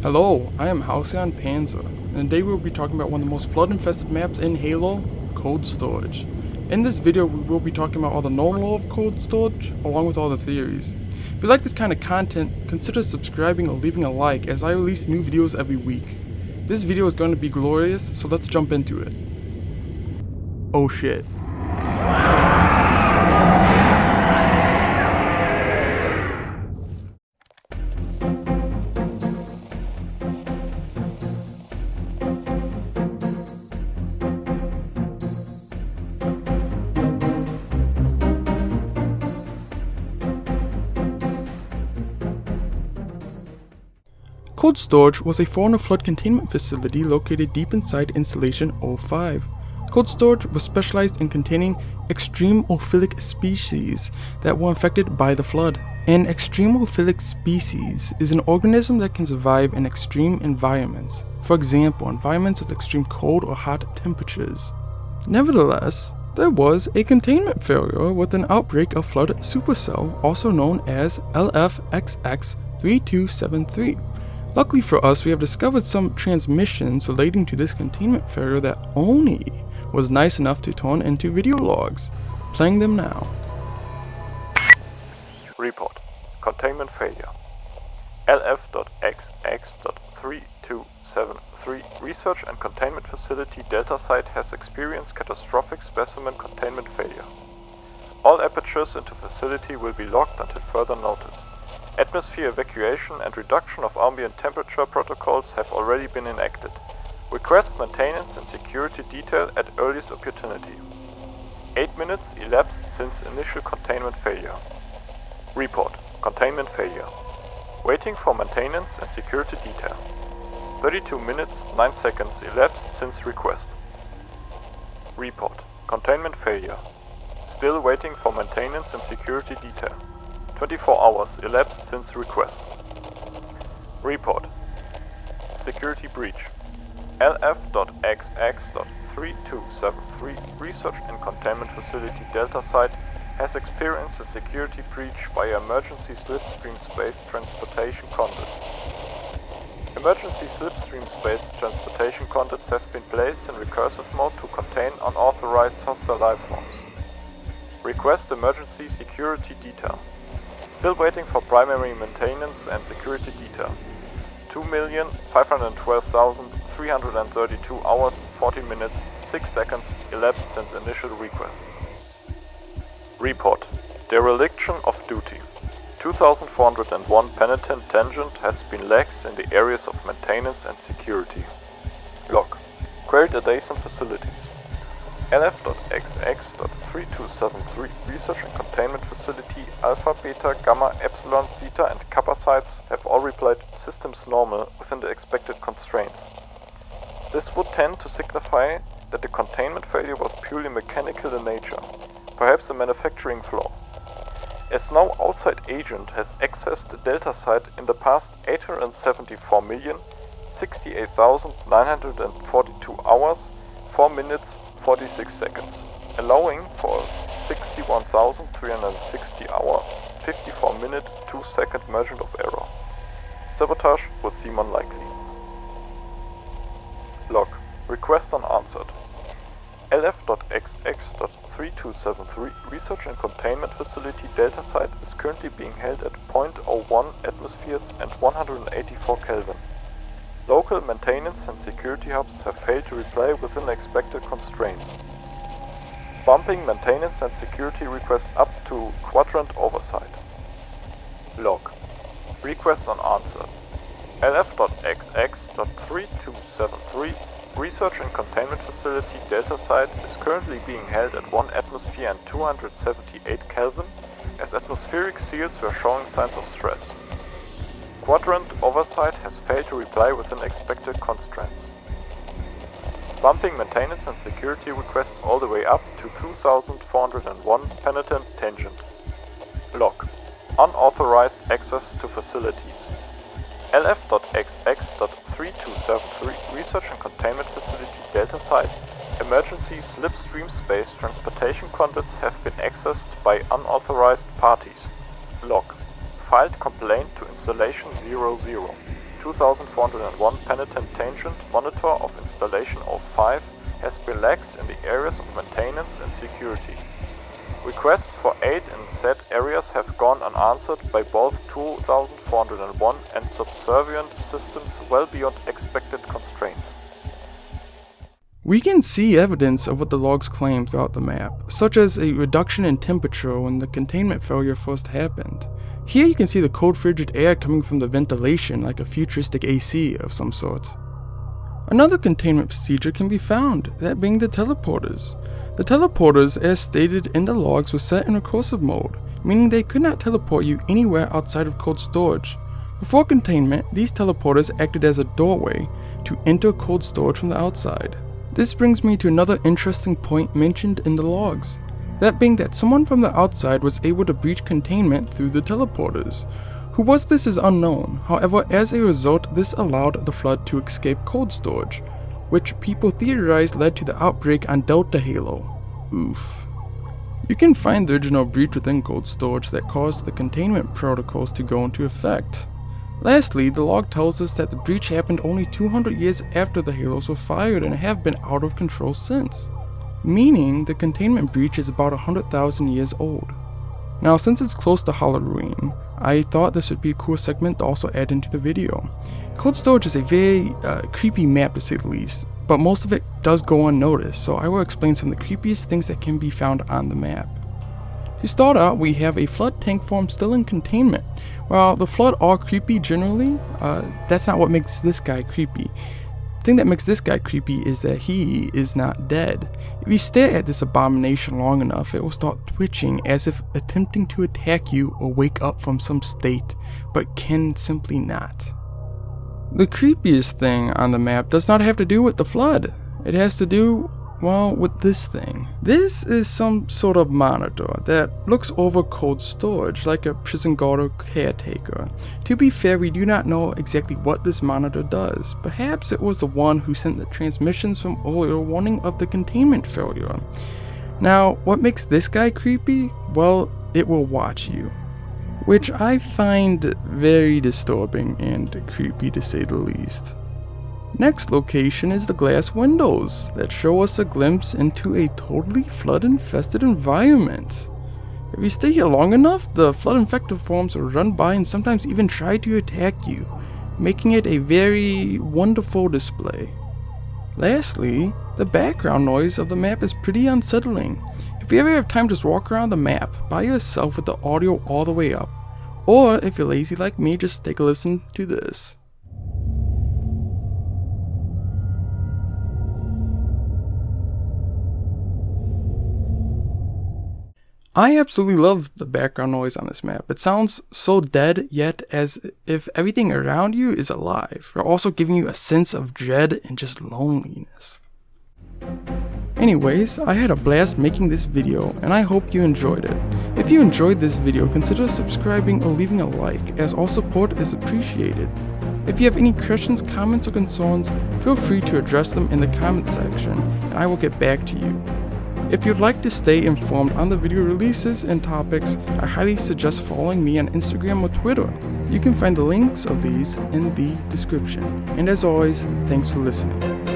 Hello, I am HalcyonPanzer, and today we will be talking about one of the most flood-infested maps in Halo, cold storage. In this video we will be talking about all the known lore of cold storage, along with all the theories. If you like this kind of content, consider subscribing or leaving a like as I release new videos every week. This video is going to be glorious, so let's jump into it. Oh shit. Cold storage was a foreigner flood containment facility located deep inside Installation 05. Cold storage was specialized in containing extremophilic species that were infected by the flood. An extremophilic species is an organism that can survive in extreme environments, for example, environments with extreme cold or hot temperatures. Nevertheless, there was a containment failure with an outbreak of flood supercell, also known as LFXX3273. Luckily for us, we have discovered some transmissions relating to this containment failure that Oni was nice enough to turn into video logs. Playing them now. Report. Containment failure. LF.XX.3273 Research and Containment Facility Delta Site has experienced catastrophic specimen containment failure. All apertures into facility will be locked until further notice. Atmosphere evacuation and reduction of ambient temperature protocols have already been enacted. Request maintenance and security detail at earliest opportunity. 8 minutes elapsed since initial containment failure. Report. Containment failure. Waiting for maintenance and security detail. 32 minutes 9 seconds elapsed since request. Report. Containment failure. Still waiting for maintenance and security detail. 24 hours elapsed since request. Report. Security breach. LF.XX.3273 Research and Containment Facility Delta Site has experienced a security breach via emergency slipstream space transportation conduits. Emergency slipstream space transportation conduits have been placed in recursive mode to contain unauthorized hostile life forms. Request emergency security detail. Still waiting for primary maintenance and security detail. 2,512,332 hours, 40 minutes, 6 seconds elapsed since initial request. Report. Dereliction of duty. 2,401 penitent tangent has been lax in the areas of maintenance and security. Log. Queried adjacent facilities. LF.XX.3273 Research and Containment Facility Alpha, Beta, Gamma, Epsilon, Zeta and Kappa sites have all replied systems normal within the expected constraints. This would tend to signify that the containment failure was purely mechanical in nature, perhaps a manufacturing flaw. As no outside agent has accessed the Delta site in the past 874,068,942 hours, 4 minutes, 46 seconds, allowing for 61,360 hour, 54 minute, 2 second margin of error. Sabotage would seem unlikely. Log. Request unanswered. LF.XX.3273 Research and Containment Facility Delta Site is currently being held at 0.01 atmospheres and 184 Kelvin. Local maintenance and security hubs have failed to reply within the expected constraints. Bumping maintenance and security requests up to quadrant oversight. Log. Request unanswered. LF.XX.3273 Research and Containment Facility Delta Site is currently being held at 1 atmosphere and 278 Kelvin as atmospheric seals were showing signs of stress. Quadrant oversight has failed to reply within expected constraints. Bumping maintenance and security requests all the way up to 2,401 penitent tangent. Log. Unauthorized access to facilities. LF.XX.3273 Research and Containment Facility Delta Site. Emergency slipstream space transportation conduits have been accessed by unauthorized parties. Log. Filed complaint to installation 00. 2401 Penitent Tangent Monitor of Installation 05 has been lax in the areas of maintenance and security. Requests for aid in said areas have gone unanswered by both 2401 and subservient systems well beyond expected constraints. We can see evidence of what the logs claim throughout the map, such as a reduction in temperature when the containment failure first happened. Here you can see the cold frigid air coming from the ventilation like a futuristic AC of some sort. Another containment procedure can be found, that being the teleporters. The teleporters, as stated in the logs, were set in recursive mode, meaning they could not teleport you anywhere outside of cold storage. Before containment, these teleporters acted as a doorway to enter cold storage from the outside. This brings me to another interesting point mentioned in the logs, that being that someone from the outside was able to breach containment through the teleporters. Who was this is unknown, however as a result this allowed the flood to escape cold storage, which people theorized led to the outbreak on Delta Halo. Oof. You can find the original breach within cold storage that caused the containment protocols to go into effect. Lastly, the log tells us that the breach happened only 200 years after the Halos were fired and have been out of control since, meaning the containment breach is about 100,000 years old. Now since it's close to Halloween, I thought this would be a cool segment to also add into the video. Cold storage is a very creepy map to say the least, but most of it does go unnoticed, so I will explain some of the creepiest things that can be found on the map. To start out, we have a flood tank form still in containment. While the flood are creepy generally, that's not what makes this guy creepy. The thing that makes this guy creepy is that he is not dead. If you stare at this abomination long enough, it will start twitching as if attempting to attack you or wake up from some state, but can simply not. The creepiest thing on the map does not have to do with the flood. It has to do, well, with this thing. This is some sort of monitor that looks over cold storage like a prison guard or caretaker. To be fair, we do not know exactly what this monitor does. Perhaps it was the one who sent the transmissions from earlier warning of the containment failure. Now, what makes this guy creepy? Well, it will watch you, which I find very disturbing and creepy to say the least. Next location is the glass windows that show us a glimpse into a totally flood infested environment. If you stay here long enough, the flood infected forms will run by and sometimes even try to attack you, making it a very wonderful display. Lastly, the background noise of the map is pretty unsettling. If you ever have time, just walk around the map by yourself with the audio all the way up. Or if you're lazy like me, just take a listen to this. I absolutely love the background noise on this map. It sounds so dead, yet as if everything around you is alive, while also giving you a sense of dread and just loneliness. Anyways, I had a blast making this video, and I hope you enjoyed it. If you enjoyed this video, consider subscribing or leaving a like, as all support is appreciated. If you have any questions, comments, or concerns, feel free to address them in the comment section, and I will get back to you. If you'd like to stay informed on the video releases and topics, I highly suggest following me on Instagram or Twitter. You can find the links of these in the description. And as always, thanks for listening.